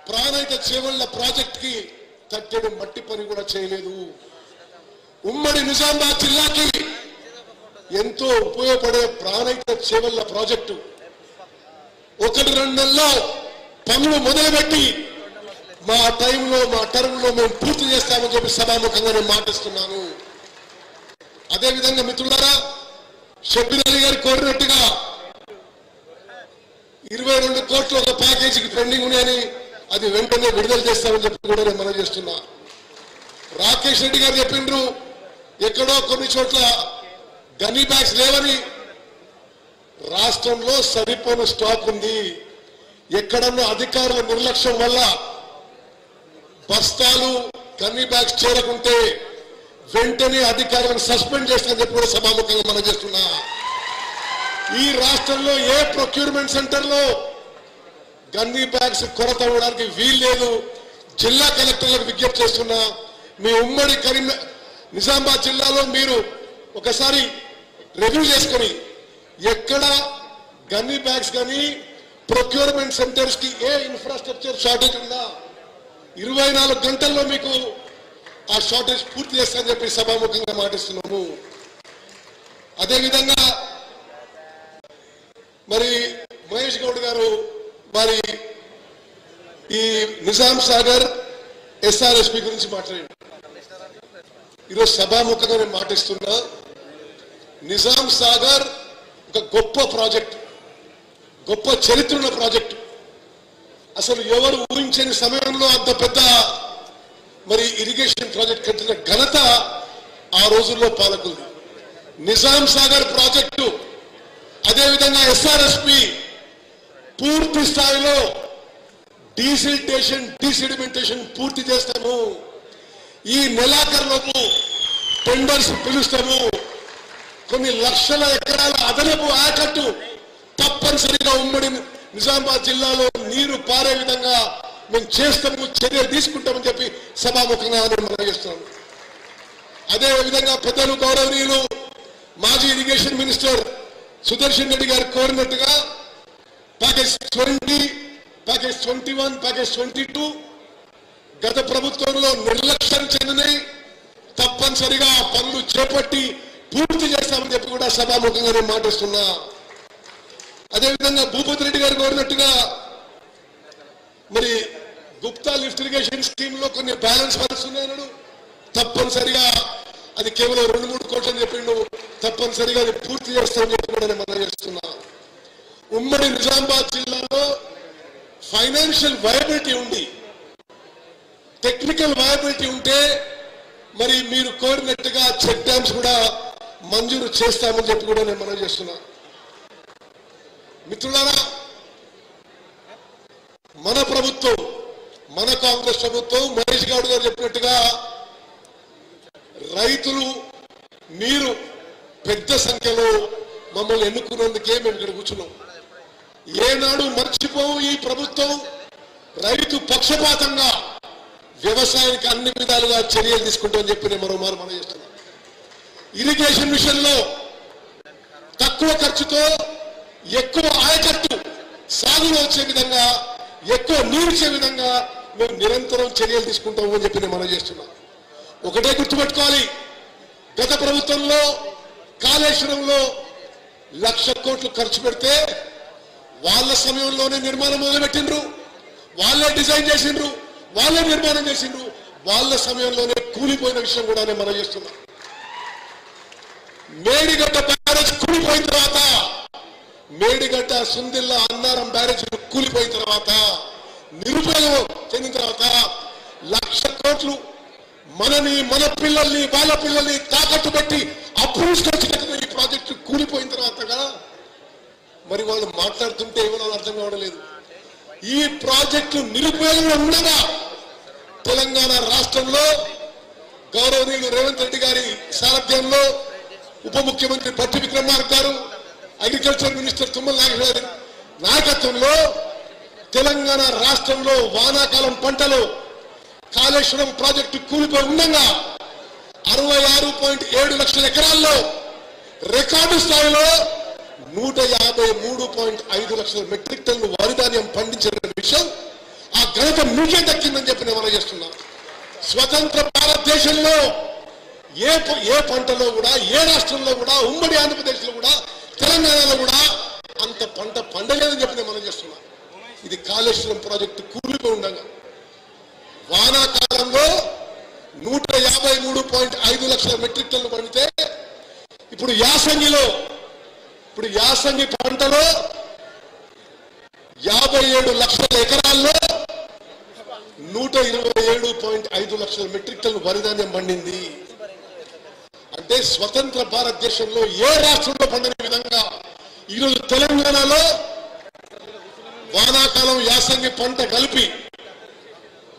Pranahita Chevella project కి తట్టెడు మట్టి పని కూడా చేయలేదు. ఉమ్మడి నిజామాబాద్ జిల్లాకి ఎంతో ఉపయోగపడే ప్రాణహిత చేవళ్ల ప్రాజెక్టు 1-2 నెలల్లో పనులు మొదలుపెట్టి మా టైంలో మా టర్మ్లో మేము పూర్తి చేస్తామని చెప్పి సభాముఖంగా నేను మాటిస్తున్నాను. అదేవిధంగా మిత్రులారా, షబ్బీర్ అలీ గారు కోరినట్టుగా 22 కోట్లు ఒక ప్యాకేజీకి పెండింగ్ ఉన్నాయని అది వెంటనే విడుదల చేస్తామని చెప్పి కూడా నేను మనం చేస్తున్నా. రాకేష్ రెడ్డి గారు చెప్పిండ్రు ఎక్కడో కొన్ని చోట్ల గన్నీ బ్యాగ్స్ లేవని. రాష్ట్రంలో సరిపోని స్టాక్ ఉంది. ఎక్కడన్నా అధికారుల నిర్లక్ష్యం వల్ల బస్తాలు గన్నీ బ్యాగ్స్ చేరకుంటే వెంటనే అధికారులను సస్పెండ్ చేస్తామని చెప్పి కూడా సభాముఖంగా మనం చేస్తున్నా. ఈ రాష్ట్రంలో ఏ ప్రొక్యూర్మెంట్ సెంటర్ లో గన్నీ బ్యాగ్స్ కొరత అవ్వడానికి వీల్లేదు. జిల్లా కలెక్టర్లకు విజ్ఞప్తి చేస్తున్నా, మీ ఉమ్మడి నిజామాబాద్ జిల్లాలో మీరు ఒకసారి రివ్యూ చేసుకొని ఎక్కడ గన్నీ బ్యాగ్స్ కానీ ప్రొక్యూర్మెంట్ సెంటర్స్ కి ఏ ఇన్ఫ్రాస్ట్రక్చర్ షార్టేజ్ ఉందా 24 గంటల్లో మీకు ఆ షార్టేజ్ పూర్తి చేస్తామని చెప్పి సభాముఖంగా మాటిస్తున్నాము. అదేవిధంగా మరి మహేష్ గౌడ్ గారు మరి ఈ నిజాం సాగర్ ఎస్ఆర్ఎస్పి గురించి మాట్లాడారు. ఈరోజు సభాముఖంగా నేను మాటిస్తున్నా, నిజాం సాగర్ ఒక గొప్ప ప్రాజెక్ట్, గొప్ప చరిత్ర ఉన్న ప్రాజెక్టు. అసలు ఎవరు ఊహించని సమయంలో అంత పెద్ద మరి ఇరిగేషన్ ప్రాజెక్ట్ కట్టిన ఘనత ఆ రోజుల్లో పాలకులు. నిజాం సాగర్ ప్రాజెక్టు అదేవిధంగా ఎస్ఆర్ఎస్పి పూర్తి స్థాయిలో డీసిడిమెంటేషన్ పూర్తి చేస్తాము. ఈ నెలాఖరులోపు టెండర్స్ పిలుస్తాము. కొన్ని లక్షల ఎకరాల అదనపు ఆయకట్టు తప్పనిసరిగా ఉమ్మడి నిజామాబాద్ జిల్లాలో నీరు పారే విధంగా మేము చేస్తాము, చర్యలు తీసుకుంటామని చెప్పి సభాముఖంగా మనం చేస్తున్నాం. అదేవిధంగా పెద్దలు గౌరవనీయులు మాజీ ఇరిగేషన్ మినిస్టర్ సుదర్శన్ రెడ్డి గారు కోరినట్టుగా ప్యాకేజ్ 20, ప్యాకేజ్ 21, ప్యాకేజ్ 22 గత ప్రభుత్వంలో నిర్లక్ష్యం చెందినాయి. తప్పనిసరిగా పనులు చేపట్టి పూర్తి చేస్తామని చెప్పి కూడా సభాముఖంగా నేను మాటిస్తున్నా. అదేవిధంగా భూపతి రెడ్డి గారు కోరినట్టుగా మరి గుప్తా లిఫ్ట్ ఇరిగేషన్ స్కీమ్ లో కొన్ని బ్యాలెన్స్ ఫండ్స్ ఉన్నాయన్నాడు. తప్పనిసరిగా అది కేవలం 2-3 కోట్లు అని చెప్పిండు. తప్పనిసరిగా అది పూర్తి చేస్తామని చెప్పి కూడా నేను మనం చేస్తున్నా. ఉమ్మడి నిజామాబాద్ జిల్లాలో ఫైనాన్షియల్ వయబిలిటీ ఉంది, టెక్నికల్ వయబిలిటీ ఉంటే మరి మీరు కోరినట్టుగా చెక్ డ్యామ్స్ కూడా మంజూరు చేస్తామని చెప్పి కూడా నేను మనం చేస్తున్నా. మిత్రులారా, మన ప్రభుత్వం, మన కాంగ్రెస్ ప్రభుత్వం మహేష్ గౌడ్ గారు చెప్పినట్టుగా రైతులు మీరు పెద్ద సంఖ్యలో మమ్మల్ని ఎన్నుకున్నందుకే మేము ఇక్కడ కూర్చున్నాం. ఏనాడు మర్చిపోవు ఈ ప్రభుత్వం రైతు పక్షపాతంగా వ్యవసాయానికి అన్ని విధాలుగా చర్యలు తీసుకుంటామని చెప్పి నేను మరోమారు మనం చేస్తున్నాం. ఇరిగేషన్ విషయంలో తక్కువ ఖర్చుతో ఎక్కువ ఆయకట్టు సాగులో వచ్చే విధంగా, ఎక్కువ నీరుచ్చే విధంగా మేము నిరంతరం చర్యలు తీసుకుంటాము అని చెప్పి నేను మనం చేస్తున్నాం. ఒకటే గుర్తుపెట్టుకోవాలి, గత ప్రభుత్వంలో కాళేశ్వరంలో 1,00,000 కోట్లు ఖర్చు పెడితే వాళ్ళ సమయంలోనే నిర్మాణం మొదలుపెట్టిండ్రు, వాళ్ళే డిజైన్ చేసిండ్రు, వాళ్ళే నిర్మాణం చేసిండ్రు, వాళ్ళ సమయంలోనే కూలిపోయిన విషయం కూడా నేను మనం చేస్తున్నాం. మేడిగడ్డ బ్యారేజ్ కూలిపోయిన తర్వాత, మేడిగడ్డ సుందిల్లా అన్నారం బ్యారేజ్ కూలిపోయిన తర్వాత, నిరుపయోగం చెందిన తర్వాత 1,00,000 కోట్లు మనని, మన పిల్లల్ని, వాళ్ళ పిల్లల్ని తాకట్టు పెట్టి అప్పులు తీసుకొచ్చినట్టుగా ఈ ప్రాజెక్టు కూలిపోయిన తర్వాతగా మరి వాళ్ళు మాట్లాడుతుంటే ఏమో అర్థం కావడం లేదు. ఈ ప్రాజెక్టు నిరుపయోగంగా ఉండగా తెలంగాణ రాష్ట్రంలో గౌరవనీయులు రేవంత్ రెడ్డి గారి సారథ్యంలో ఉప ముఖ్యమంత్రి భట్టి విక్రమార్క గారు, అగ్రికల్చర్ మినిస్టర్ తుమ్మల నాగేశ్వర గారి నాయకత్వంలో తెలంగాణ రాష్ట్రంలో వానాకాలం పంటలు కాళేశ్వరం ప్రాజెక్టు కూలిపోయి ఉండగా 66.7 లక్షల ఎకరాల్లో రికార్డు స్థాయిలో 153.5 లక్షల మెట్రిక్ టన్ను వరి ధాన్యం పండించిన విషయం ఆ ఘనత మీకే దక్కిందని చెప్పి నేను మనం చేస్తున్నా. స్వతంత్ర భారతదేశంలో ఏ పంటలో కూడా, ఏ రాష్ట్రంలో కూడా, ఉమ్మడి ఆంధ్రప్రదేశ్లో కూడా, తెలంగాణలో కూడా అంత పంట పండలేదని చెప్పి నేను మనం చేస్తున్నా. ఇది కాళేశ్వరం ప్రాజెక్టు కూలిపోయి ఉండగా వానాకాలంలో 153.5 లక్షల మెట్రిక్ టన్నులు పండితే ఇప్పుడు యాసంగి పంటలో 57 లక్షల ఎకరాల్లో 127.5 లక్షల మెట్రిక్ టన్నులు వరి ధాన్యం పండింది. అంటే స్వతంత్ర భారతదేశంలో ఏ రాష్ట్రంలో పండిన విధంగా ఈరోజు తెలంగాణలో వానాకాలం యాసంగి పంట కలిపి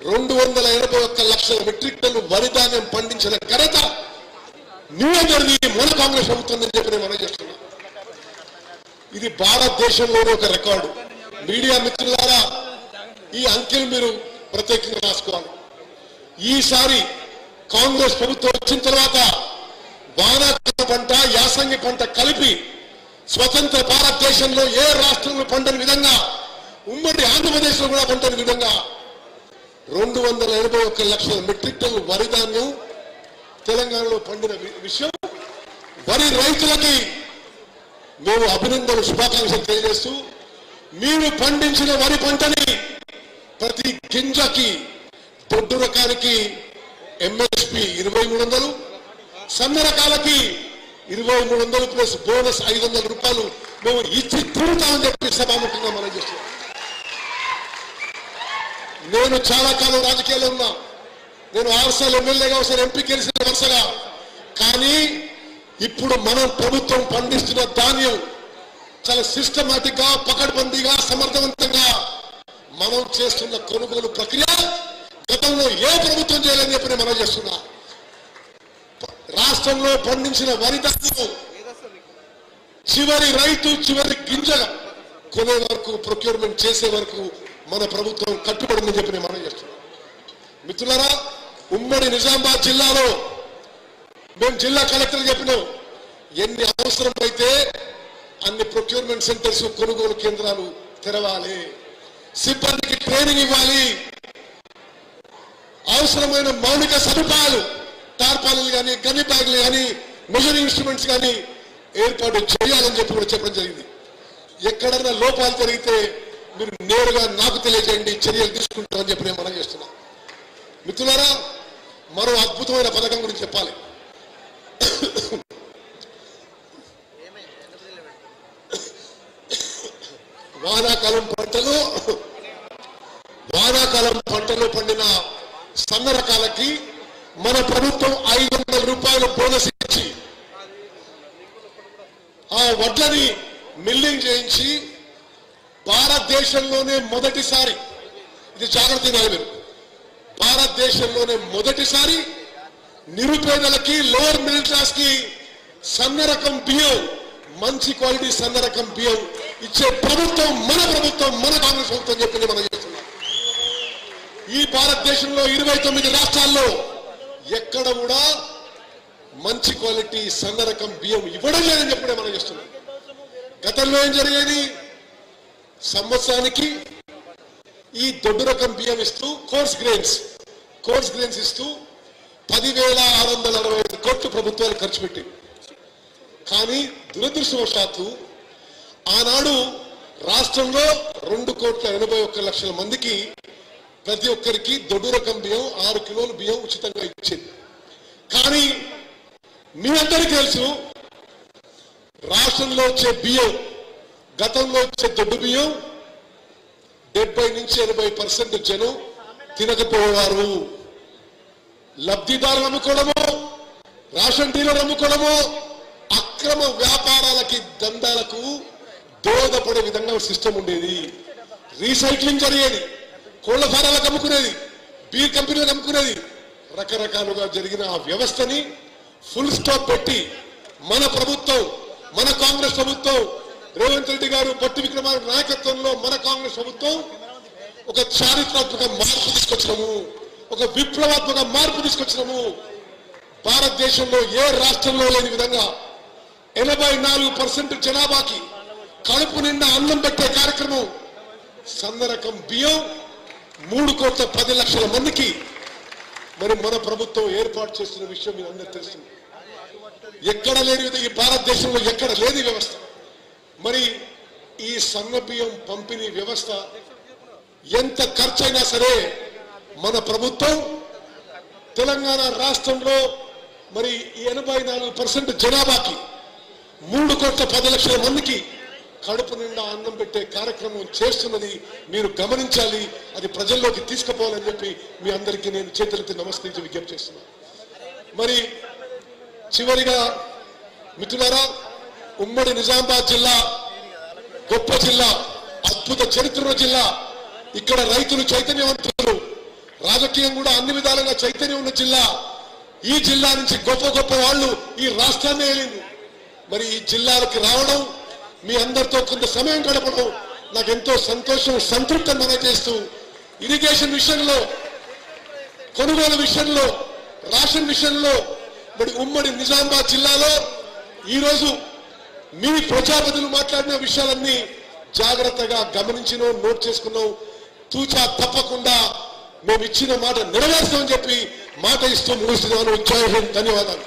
281 లక్షల మెట్రిక్ టన్ను వరి ధాన్యం పండించిన ఘనత నియోజకవర్గీ మన కాంగ్రెస్ ప్రభుత్వం అని చెప్పి నేను మనం చేస్తున్నా. ఇది భారతదేశంలోనే ఒక రికార్డు. మీడియా మిత్రులారా, ఈ అంకెలు మీరు ప్రత్యేకంగా రాసుకోవాలి. ఈసారి కాంగ్రెస్ ప్రభుత్వం వచ్చిన తర్వాత వానాకాల పంట, యాసంగి పంట కలిపి స్వతంత్ర భారతదేశంలో ఏ రాష్ట్రంలో పండని విధంగా, ఉమ్మడి ఆంధ్రప్రదేశ్లో కూడా పండని విధంగా 281 లక్షల మెట్రిక్ టన్నులు వరి ధాన్యం తెలంగాణలో పండిన విషయం వరి రైతులకి మేము అభినందనలు, శుభాకాంక్షలు తెలియజేస్తూ, మీరు పండించిన వరి పంటని ప్రతి గింజకి దొడ్డు రకానికి ఎంఎస్పి 2300, సన్న రకాలకి 2300 ప్లస్ బోనస్ 500 రూపాయలు మేము ఇచ్చి తీరుతామని చెప్పి సభాముఖంగా మనం చేస్తున్నాం. నేను చాలా కాలం రాజకీయాల్లో ఉన్నా. నేను 6 సార్లు ఎమ్మెల్యేగా, ఒకసారి ఎంపీ గెలిచిన వరుసగా. కానీ ఇప్పుడు మనం ప్రభుత్వం పండిస్తున్న ధాన్యం చాలా సిస్టమాటిక్ గా, పకడ్బందీగా, సమర్థవంతంగా మనం చేస్తున్న కొనుగోలు ప్రక్రియ గతంలో ఏ ప్రభుత్వం చేయాలని చెప్పి మనం చేస్తున్నా. రాష్ట్రంలో పండించిన వరి ధాన్యం చివరి రైతు చివరి గింజగా కొనే వరకు, ప్రొక్యూర్మెంట్ చేసే వరకు మన ప్రభుత్వం కట్టుబడిందని చెప్పి మనం చేస్తున్నాం. మిత్రులారా, ఉమ్మడి నిజామాబాద్ జిల్లాలో మేము జిల్లా కలెక్టర్ చెప్పినాం, ఎన్ని అవసరమైతే అన్ని ప్రొక్యూర్మెంట్ సెంటర్స్, కొనుగోలు కేంద్రాలు తెరవాలి, సిబ్బందికి ట్రైనింగ్ ఇవ్వాలి, అవసరమైన మౌలిక సదుపాయాలు, టార్పాలు కానీ, గన్ని బ్యాగులు కానీ, మెజరింగ్ ఇన్స్ట్రుమెంట్స్ కానీ ఏర్పాటు చేయాలని చెప్పి కూడా చెప్పడం జరిగింది. ఎక్కడన్నా లోపాలు జరిగితే మీరు నేరుగా నాకు తెలియజేయండి, చర్యలు తీసుకుంటామని చెప్పి నేను మనం చేస్తున్నా. మిత్రులారా, మరో అద్భుతమైన పథకం గురించి చెప్పాలి. వానాకాలం పంటలో పండిన సన్న రకాలకి మన ప్రభుత్వం 500 రూపాయల బోనస్ ఇచ్చి ఆ వడ్లని మిల్లింగ్ చేయించి భారతదేశంలోనే మొదటిసారి, ఇది జాగ్రత్త నాయకులు, భారతదేశంలోనే మొదటిసారి నిరుపేదలకి, లోవర్ మిడిల్ క్లాస్ కి సన్న రకం బియ్యం, మంచి క్వాలిటీ సన్న రకం బియ్యం ఇచ్చే ప్రభుత్వం మన కాంగ్రెస్ ప్రభుత్వం చెప్పింది మనం చేస్తున్నాం. ఈ భారతదేశంలో 29 రాష్ట్రాల్లో ఎక్కడ కూడా మంచి క్వాలిటీ సన్న రకం బియ్యం ఇవ్వడం లేదని చెప్పడే మనం చేస్తున్నాం. గతంలో ఏం జరిగేది, సంవత్సరానికి ఈ దొడ్డు రకం బియ్యం ఇస్తూ కోర్స్ గ్రెయిన్స్ ఇస్తూ 10,665 కోట్లు ప్రభుత్వాలు ఖర్చు పెట్టి. కానీ దురదృష్టవశాత్తు ఆనాడు రాష్ట్రంలో 2,81,00,000 మందికి ప్రతి ఒక్కరికి దొడ్డు రకం బియ్యం 6 కిలోల బియ్యం ఉచితంగా ఇచ్చింది. కానీ మీ అందరికీ తెలుసు, రాష్ట్రంలో వచ్చే బియ్యం, గతంలో వచ్చే దొడ్డు బియ్యం 70 నుంచి 80% జనం తినకపోయేవారు. లబ్ధిదారులు అమ్ముకోవడము, రేషన్ డీలర్ అమ్ముకోవడము, అక్రమ వ్యాపారాలకి, దందాలకు దోహదపడే విధంగా సిస్టమ్ ఉండేది. రీసైక్లింగ్ జరిగేది, కోళ్ల ఫారాలకు అమ్ముకునేది, బీర్ కంపెనీలకు అమ్ముకునేది. రకరకాలుగా జరిగిన ఆ వ్యవస్థని ఫుల్ స్టాప్ పెట్టి మన ప్రభుత్వం, మన కాంగ్రెస్ ప్రభుత్వం, రేవంత్ రెడ్డి గారు, పొట్టి విక్రమార్క నాయకత్వంలో మన కాంగ్రెస్ ప్రభుత్వం ఒక చారిత్రాత్మక మార్పు తీసుకొచ్చినాము, ఒక విప్లవాత్మక మార్పు తీసుకొచ్చినాము. భారతదేశంలో ఏ రాష్ట్రంలో లేని విధంగా 84% జనాభాకి కడుపు నిండా అన్నం పెట్టే కార్యక్రమం సన్న రకం బియ్యం 3,10,00,000 మందికి మరి మన ప్రభుత్వం ఏర్పాటు చేస్తున్న విషయం మీ అందరికీ తెలుస్తుంది. ఎక్కడ లేని ఈ భారతదేశంలో ఎక్కడ లేని వ్యవస్థ. మరి ఈ సన్నబియ్యం పంపిణీ వ్యవస్థ ఎంత ఖర్చైనా సరే మన ప్రభుత్వం తెలంగాణ రాష్ట్రంలో మరి 84% జనాభాకి 3,10,00,000 మందికి కడుపు నిండా అన్నం పెట్టే కార్యక్రమం చేస్తున్నది మీరు గమనించాలి. అది ప్రజల్లోకి తీసుకుపోవాలని చెప్పి మీ అందరికీ నేను చేతులెత్తి నమస్కరించి విజ్ఞప్తి చేస్తున్నాను. మరి చివరిగా మిత్రులారా, ఉమ్మడి నిజామాబాద్ జిల్లా గొప్ప జిల్లా, అద్భుత చరిత్ర జిల్లా. ఇక్కడ రైతులు చైతన్యవంతులు, రాజకీయం కూడా అన్ని విధాలుగా చైతన్యం ఉన్న జిల్లా. ఈ జిల్లా నుంచి గొప్ప గొప్ప వాళ్ళు ఈ రాష్ట్రాన్ని ఏలింది. మరి ఈ జిల్లాలకు రావడం, మీ అందరితో కొంత సమయం గడపడం నాకు ఎంతో సంతోషం, సంతృప్తి మనచేస్తూ ఇరిగేషన్ విషయంలో, కొనుగోలు విషయంలో, రేషన్ విషయంలో మరి ఉమ్మడి నిజామాబాద్ జిల్లాలో ఈరోజు మీ ప్రజాప్రతినిధులు మాట్లాడిన విషయాలన్నీ జాగ్రత్తగా గమనించినో నోట్ చేసుకున్నాం. తూచా తప్పకుండా మేము ఇచ్చిన మాట నెరవేర్స్తామని చెప్పి మాట ఇస్తూ ముగిస్తున్నాను. జై హింద్. ధన్యవాదాలు.